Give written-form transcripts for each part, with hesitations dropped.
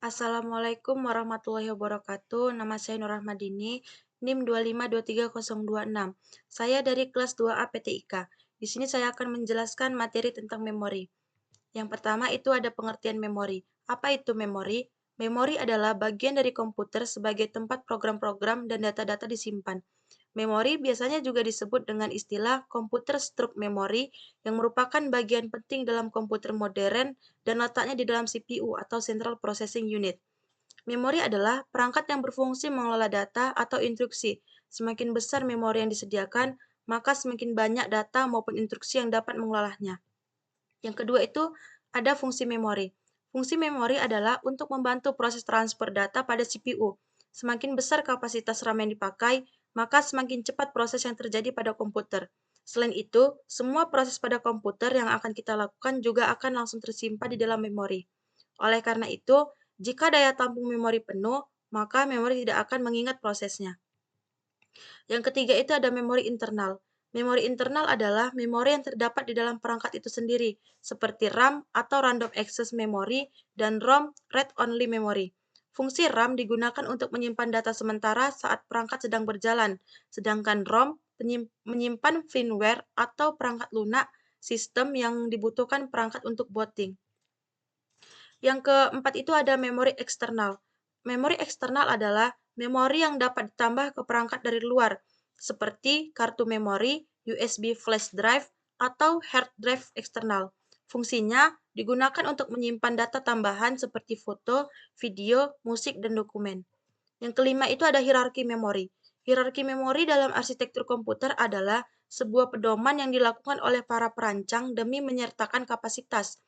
Assalamualaikum warahmatullahi wabarakatuh. Nama saya Nur Rahmadini, NIM 2523026. Saya dari kelas 2A PTIK. Di sini saya akan menjelaskan materi tentang memori. Yang pertama itu ada pengertian memori. Apa itu memori? Memori adalah bagian dari komputer sebagai tempat program-program dan data-data disimpan. Memori biasanya juga disebut dengan istilah komputer struk memori yang merupakan bagian penting dalam komputer modern dan letaknya di dalam CPU atau Central Processing Unit. Memori adalah perangkat yang berfungsi mengelola data atau instruksi. Semakin besar memori yang disediakan, maka semakin banyak data maupun instruksi yang dapat mengelolanya. Yang kedua itu ada fungsi memori. Fungsi memori adalah untuk membantu proses transfer data pada CPU. Semakin besar kapasitas RAM yang dipakai, maka semakin cepat proses yang terjadi pada komputer. Selain itu, semua proses pada komputer yang akan kita lakukan juga akan langsung tersimpan di dalam memori. Oleh karena itu, jika daya tampung memori penuh, maka memori tidak akan mengingat prosesnya. Yang ketiga itu ada memori internal. Memori internal adalah memori yang terdapat di dalam perangkat itu sendiri, seperti RAM atau Random Access Memory dan ROM Read Only Memory. Fungsi RAM digunakan untuk menyimpan data sementara saat perangkat sedang berjalan, sedangkan ROM menyimpan firmware atau perangkat lunak sistem yang dibutuhkan perangkat untuk booting. Yang keempat itu ada memori eksternal. Memori eksternal adalah memori yang dapat ditambah ke perangkat dari luar, seperti kartu memori, USB flash drive, atau hard drive eksternal. Fungsinya digunakan untuk menyimpan data tambahan seperti foto, video, musik, dan dokumen. Yang kelima itu ada hierarki memori. Hierarki memori dalam arsitektur komputer adalah sebuah pedoman yang dilakukan oleh para perancang demi menyertakan kapasitas,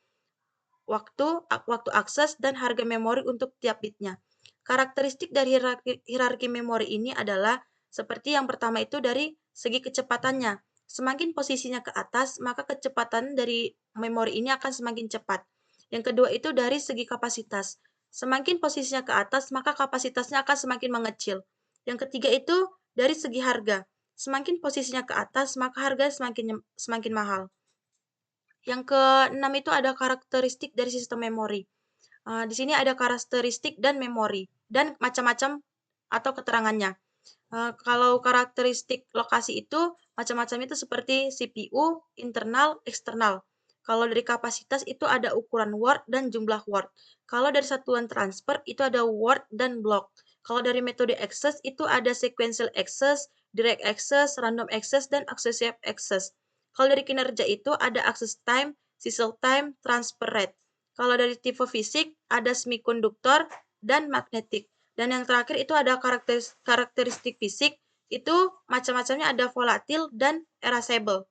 waktu akses, dan harga memori untuk tiap bitnya. Karakteristik dari hierarki memori ini adalah seperti yang pertama itu dari segi kecepatannya. Semakin posisinya ke atas, maka kecepatan dari memori ini akan semakin cepat. Yang kedua itu dari segi kapasitas. Semakin posisinya ke atas, maka kapasitasnya akan semakin mengecil. Yang ketiga itu dari segi harga. Semakin posisinya ke atas, maka harga semakin mahal. Yang keenam itu ada karakteristik dari sistem memori. Di sini ada karakteristik dan memori dan macam-macam atau keterangannya. Kalau karakteristik lokasi itu macam-macam itu seperti CPU, internal, eksternal. Kalau dari kapasitas itu ada ukuran word dan jumlah word. Kalau dari satuan transfer itu ada word dan block. Kalau dari metode access itu ada sequential access, direct access, random access, dan associative access. Kalau dari kinerja itu ada access time, cycle time, transfer rate. Kalau dari tipe fisik ada semikonduktor dan magnetik. Dan yang terakhir itu ada karakteristik fisik, itu macam-macamnya ada volatil dan erasable.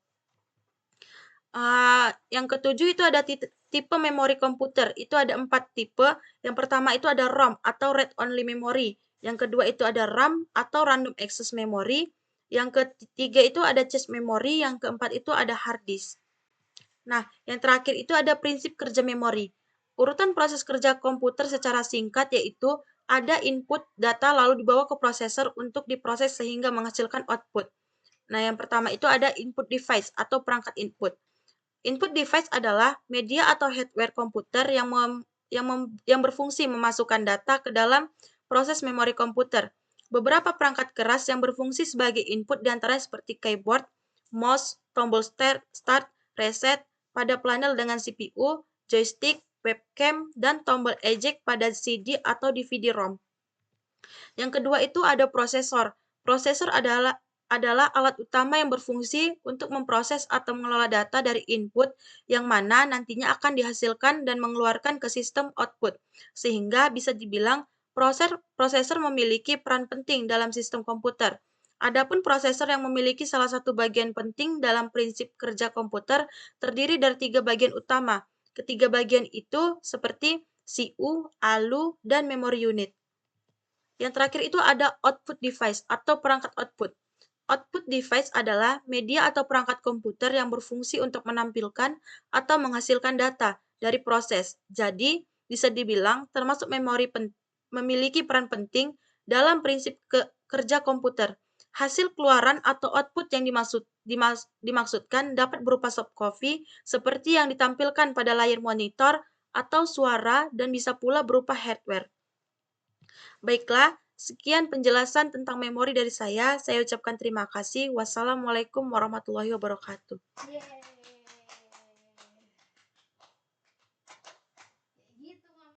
Yang ketujuh itu ada tipe memori komputer, itu ada 4 tipe. Yang pertama itu ada ROM atau Read Only Memory. Yang kedua itu ada RAM atau Random Access Memory. Yang ketiga itu ada cache memory. Yang keempat itu ada hard disk. Nah, yang terakhir itu ada prinsip kerja memori. Urutan proses kerja komputer secara singkat yaitu ada input data lalu dibawa ke prosesor untuk diproses sehingga menghasilkan output. Nah, yang pertama itu ada input device atau perangkat input. Input device adalah media atau hardware komputer yang berfungsi memasukkan data ke dalam proses memori komputer. Beberapa perangkat keras yang berfungsi sebagai input diantaranya seperti keyboard, mouse, tombol start, reset pada panel dengan CPU, joystick, webcam, dan tombol eject pada CD atau DVD-ROM. Yang kedua itu ada prosesor. Prosesor adalah alat utama yang berfungsi untuk memproses atau mengelola data dari input yang mana nantinya akan dihasilkan dan mengeluarkan ke sistem output. Sehingga bisa dibilang prosesor memiliki peran penting dalam sistem komputer. Adapun prosesor yang memiliki salah satu bagian penting dalam prinsip kerja komputer terdiri dari 3 bagian utama. Ketiga bagian itu seperti CPU, ALU, dan memory unit. Yang terakhir itu ada output device atau perangkat output. Output device adalah media atau perangkat komputer yang berfungsi untuk menampilkan atau menghasilkan data dari proses. Jadi, bisa dibilang termasuk memori memiliki peran penting dalam prinsip kerja komputer. Hasil keluaran atau output yang dimaksudkan dapat berupa soft copy seperti yang ditampilkan pada layar monitor atau suara dan bisa pula berupa hardware. Baiklah, sekian penjelasan tentang memori dari saya. Saya ucapkan terima kasih. Wassalamualaikum warahmatullahi wabarakatuh.